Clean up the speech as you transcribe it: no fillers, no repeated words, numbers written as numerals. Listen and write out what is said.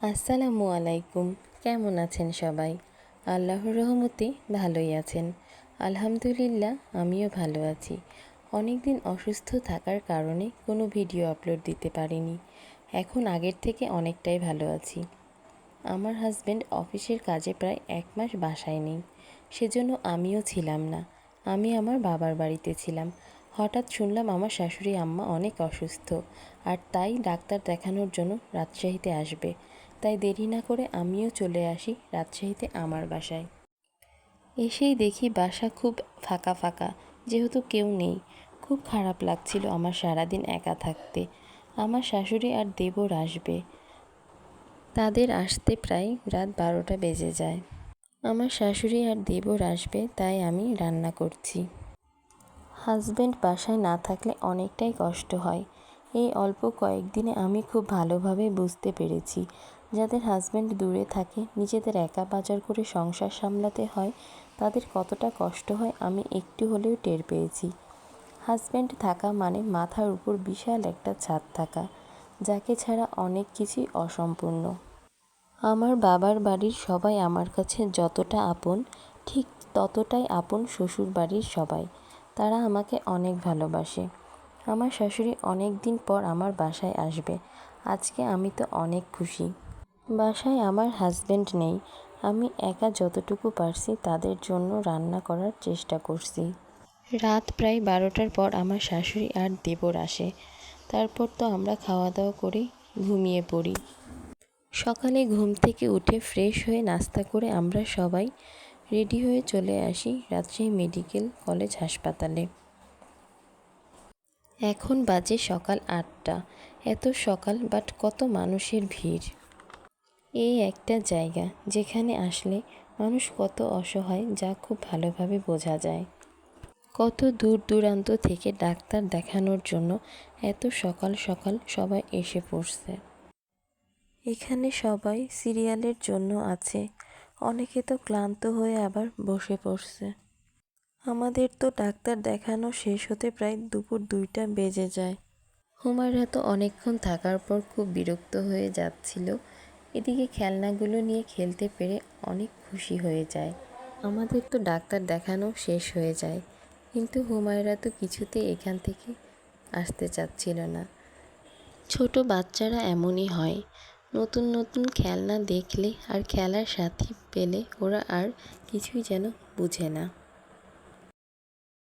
আসসালামু আলাইকুম। কেমন আছেন সবাই? আল্লাহর রহমতে ভালোই আছেন। আলহামদুলিল্লাহ, আমিও ভালো আছি। অনেক দিন অসুস্থ থাকার কারণে কোনো ভিডিও আপলোড দিতে পারিনি। এখন আগের থেকে অনেকটাই ভালো আছি। আমার হাজব্যান্ড অফিসের কাজে প্রায় 1 মাস বাসায় নেই, সেজন্য আমিও ছিলাম না। আমি আমার বাবার বাড়িতে ছিলাম। হঠাৎ শুনলাম আমার শাশুড়ি আম্মা অনেক অসুস্থ, আর তাই ডাক্তার দেখানোর জন্য রাজশাহীতে আসবে। তাই দেরি না করে আমিও চলে আসি রাজশাহীতে আমার বাসায়। এসেই দেখি বাসা খুব ফাঁকা ফাঁকা, যেহেতু কেউ নেই। খুব খারাপ লাগছিল আমার সারাদিন একা থাকতে। আমার শাশুড়ি আর দেবর আসবে, তাদের আসতে প্রায় রাত 12টা বেজে যায়। আমার শাশুড়ি আর দেবর আসবে, তাই আমি রান্না করছি। হাজব্যান্ড বাসায় না থাকলে অনেকটাই কষ্ট হয়। এই অল্প কয়েকদিনে আমি খুব ভালোভাবে বুঝতে পেরেছি, যাদের হাজব্যান্ড দূরে থাকে, নিজেদের একা বাজার করে সংসার সামলাতে হয়, তাদের কতটা কষ্ট হয় আমি একটু হলেও টের পেয়েছি। হাজব্যান্ড থাকা মানে মাথার উপর বিশাল একটা ছাদ থাকা, যাকে ছাড়া অনেক কিছুই অসম্পূর্ণ। আমার বাবার বাড়ির সবাই আমার কাছে যতটা আপন, ঠিক ততটাই আপন শ্বশুর বাড়ির সবাই। তারা আমাকে অনেক ভালোবাসে। আমার শাশুড়ি অনেক দিন পর আমার বাসায় আসবে, আজকে আমি তো অনেক খুশি। বাসায় আমার হাজব্যান্ড নেই, আমি একা যতটুকু পারছি তাদের জন্য রান্না করার চেষ্টা করছি। রাত প্রায় 12টার পর আমার শাশুড়ি আর দেবর আসে। তারপর তো আমরা খাওয়া দাওয়া করে ঘুমিয়ে পড়ি। সকালে ঘুম থেকে উঠে ফ্রেশ হয়ে নাস্তা করে আমরা সবাই রেডি হয়ে চলে আসি রাজশাহী মেডিকেল কলেজ হাসপাতালে। এখন বাজে সকাল 8টা। এত সকাল, বাট কত মানুষের ভিড়। এই একটা জায়গা যেখানে আসলে মানুষ কত অসহায়, যা খুব ভালোভাবে বোঝা যায়। কত দূর দূরান্ত থেকে ডাক্তার দেখানোর জন্য এত সকাল সকাল সবাই এসে পড়ছে। এখানে সবাই সিরিয়ালের জন্য আছে। অনেকে তো ক্লান্ত হয়ে আবার বসে পড়ছে। আমাদের তো ডাক্তার দেখানো শেষ হতে প্রায় দুপুর 2টা বেজে যায়। হুমায়রা তো অনেকক্ষণ থাকার পর খুব বিরক্ত হয়ে যাচ্ছিল। এদিকে খেলনাগুলো নিয়ে খেলতে পেরে অনেক খুশি হয়ে যায়। আমাদের তো ডাক্তার দেখানো শেষ হয়ে যায়, কিন্তু হুমায়রা তো কিছুতেই এখান থেকে আসতে চাচ্ছিল না। ছোট বাচ্চারা এমনই হয়, নতুন নতুন খেলনা দেখলে আর খেলার সাথী পেলে ওরা আর কিছুই যেন বুঝে না।